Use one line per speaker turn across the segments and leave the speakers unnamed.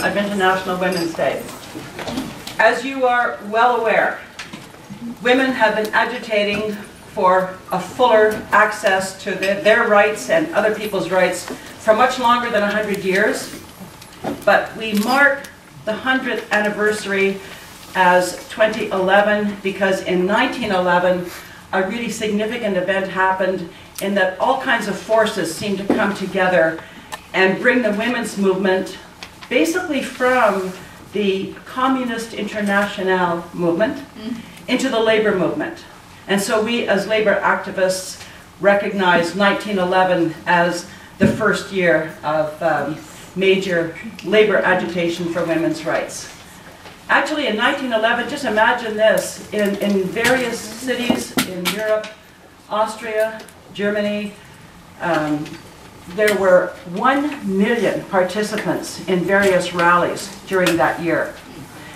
of International Women's Day. As you are well aware, women have been agitating for a fuller access to their rights and other people's rights for much longer than 100 years. But we mark the 100th anniversary as 2011 because in 1911 a really significant event happened in that all kinds of forces seemed to come together and bring the women's movement basically from the Communist International movement into the labor movement. And so we as labor activists recognize 1911 as the first year of major labor agitation for women's rights. Actually, in 1911, just imagine this, in various cities in Europe, Austria, Germany, there were 1 million participants in various rallies during that year.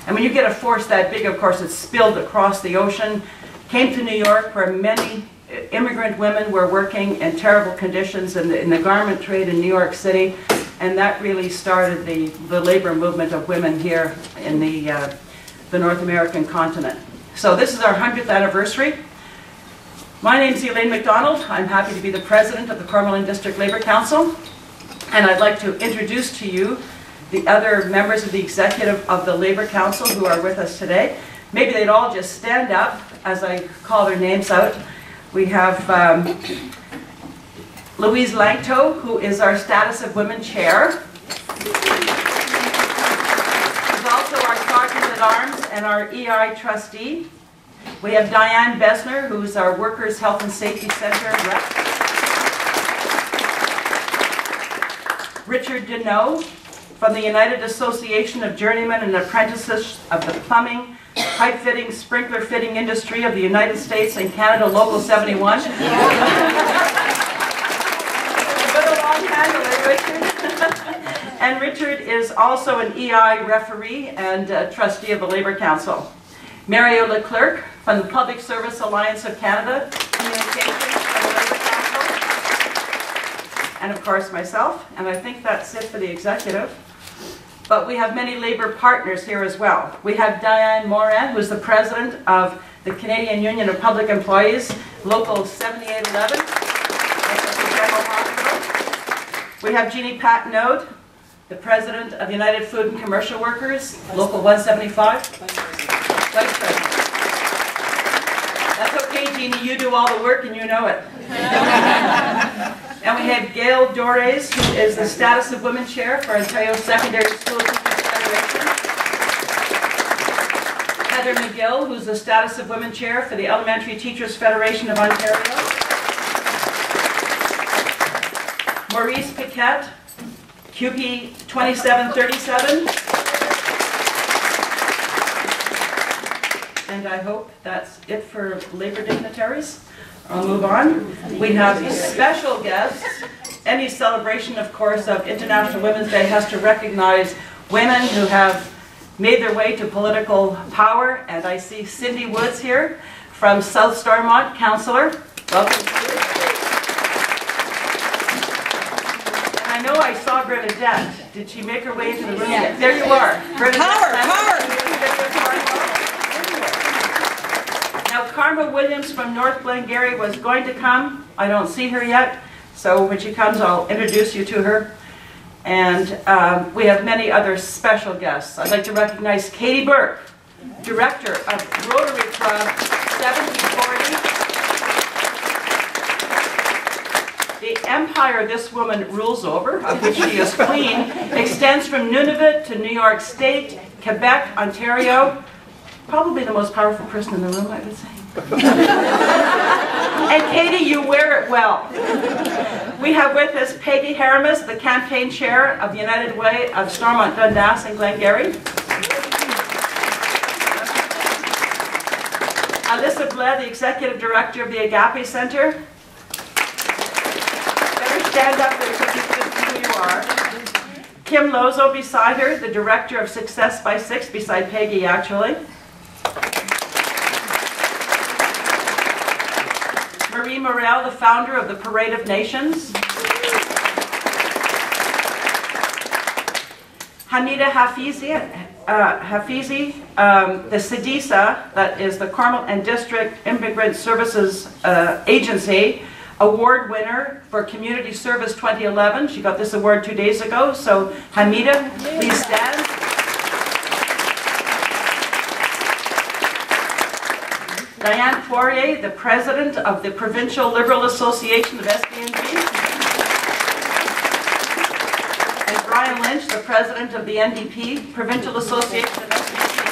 And when you get a force that big, of course, it's spilled across the ocean, came to New York, where many immigrant women were working in terrible conditions in the garment trade in New York City. And that really started the labor movement of women here in the North American continent. So this is our 100th anniversary. My name is Elaine MacDonald. I'm happy to be the president of the Cornwall District Labor Council. And I'd like to introduce to you the other members of the executive of the Labor Council who are with us today. Maybe they'd all just stand up as I call their names out. We have Louise Langto, who is our Status of Women Chair. She's also our Sergeant at Arms and our EI Trustee. We have Diane Besner, who's our Workers' Health and Safety Center rep. Richard Deneau from the United Association of Journeymen and Apprentices of the Plumbing, Pipe Fitting, Sprinkler Fitting Industry of the United States and Canada, Local 71. And Richard is also an EI referee and trustee of the Labour Council. Mario Leclerc from the Public Service Alliance of Canada, Communications and the Labour Council. And of course myself, and I think that's it for the executive. But we have many Labour partners here as well. We have Diane Morin, who's the president of the Canadian Union of Public Employees, Local 7811. We have Jeannie Patnaud, the president of United Food and Commercial Workers, Local 175. Vice President. That's okay, Jeannie, you do all the work and you know it. And we have Gail Dores, who is the Status of Women Chair for Ontario Secondary School Teachers Federation. Heather McGill, who's the Status of Women Chair for the Elementary Teachers Federation of Ontario. Maurice Piquet, QP 2737. And I hope that's it for labor dignitaries. I'll move on. We have special guests. Any celebration, of course, of International Women's Day has to recognize women who have made their way to political power. And I see Cindy Woods here from South Stormont, Councillor. Welcome. And I know I saw Bernadette. Did she make her way into the room? Yeah. There you are. Bernadette. Now, Karma Williams from North Glengarry was going to come. I don't see her yet, so when she comes, I'll introduce you to her. And we have many other special guests. I'd like to recognize Katie Burke, Director of Rotary Club 7040. The empire this woman rules over, of which she is queen, extends from Nunavut to New York State, Quebec, Ontario. Probably the most powerful person in the room, I would say. And Katie, you wear it well. We have with us Peggy Haramis, the campaign chair of the United Way of Stormont, Dundas, and Glengarry. Alyssa Bled, the executive director of the Agape Center. Better stand up there so you can see who you are. Kim Lozo beside her, the director of Success by Six, beside Peggy actually. Marie Morel, the founder of the Parade of Nations. Hamida Hafizi, the CDISA, that is the Carmel and District Immigrant Services Agency, award winner for Community Service 2011. She got this award 2 days ago. So Hamida, please stand. Diane Poirier, the President of the Provincial Liberal Association of SDNG. And Brian Lynch, the President of the NDP, Provincial Association of SDNG and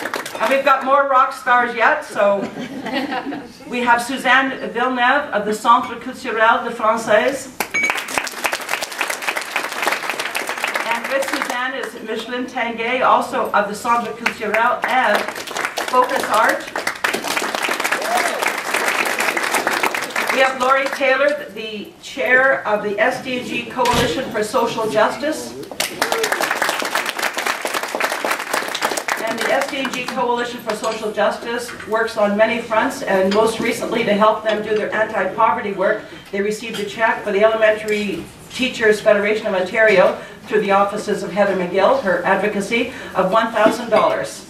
Federal. And we've got more rock stars yet, so we have Suzanne Villeneuve of the Centre Culturel de Française. And with Suzanne is Micheline Tanguay, also of the Centre Culturel and Focus Art. We have Laurie Taylor, the chair of the SDG Coalition for Social Justice. And the SDG Coalition for Social Justice works on many fronts, and most recently, to help them do their anti-poverty work, they received a check for the Elementary Teachers Federation of Ontario through the offices of Heather McGill, her advocacy, of $1,000.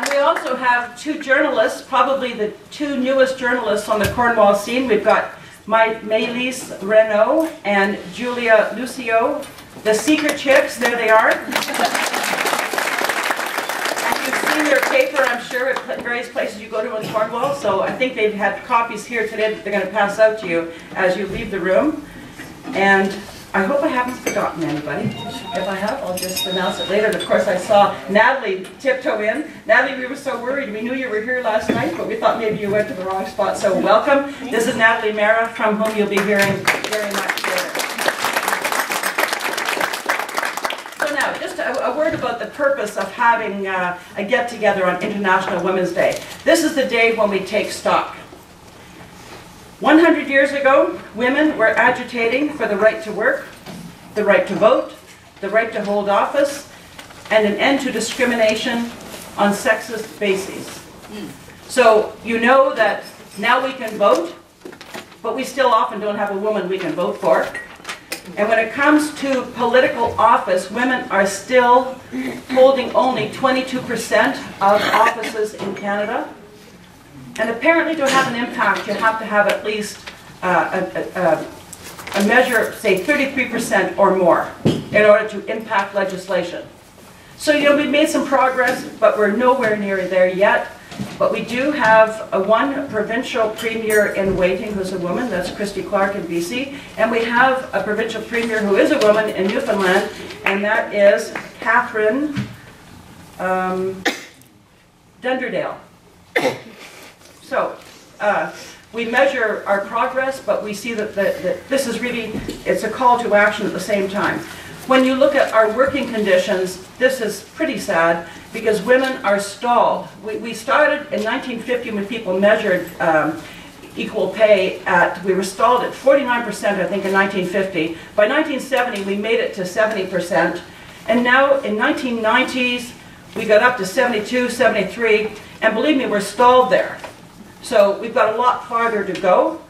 We also have two journalists, probably the two newest journalists on the Cornwall scene. We've got Maëlys Renaud and Julia Lucio, the Secret Chicks. There they are. And you've seen their paper, I'm sure, at various places you go to in Cornwall. So I think they've had copies here today that they're going to pass out to you as you leave the room. And I hope I haven't forgotten anybody. If I have, I'll just announce it later. And of course, I saw Natalie tiptoe in. Natalie, we were so worried. We knew you were here last night, but we thought maybe you went to the wrong spot. So welcome. This is Natalie Mara, from whom you'll be hearing very much later. So now, just a word about the purpose of having a get-together on International Women's Day. This is the day when we take stock. 100 years ago, women were agitating for the right to work, the right to vote, the right to hold office, and an end to discrimination on sexist bases. So you know that now we can vote, but we still often don't have a woman we can vote for. And when it comes to political office, women are still holding only 22% of offices in Canada. And apparently to have an impact, you have to have at least a measure, say 33% or more, in order to impact legislation. So, you know, we've made some progress, but we're nowhere near there yet. But we do have one provincial premier in waiting who's a woman, that's Christy Clark in BC. And we have a provincial premier who is a woman in Newfoundland, and that is Catherine Dunderdale. So, we measure our progress, but we see that this is really, it's a call to action at the same time. When you look at our working conditions, this is pretty sad, because women are stalled. We started in 1950 when people measured equal pay we were stalled at 49%, I think, in 1950. By 1970, we made it to 70%. And now, in 1990s, we got up to 72, 73, and believe me, we're stalled there. So we've got a lot farther to go,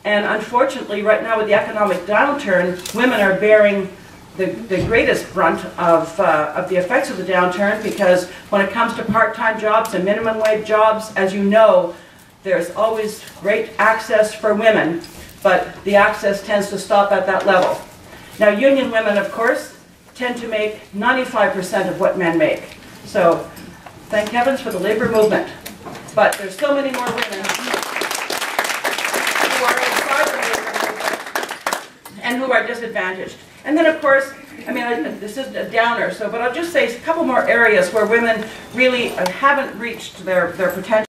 and unfortunately right now with the economic downturn, women are bearing the greatest brunt of the effects of the downturn, because when it comes to part-time jobs and minimum wage jobs, as you know, there's always great access for women, but the access tends to stop at that level. Now union women, of course, tend to make 95% of what men make. So thank heavens for the labor movement. But there's so many more women who are inside the labor movement and who are disadvantaged. And then, of course, I mean, this is a downer, but I'll just say a couple more areas where women really haven't reached their potential.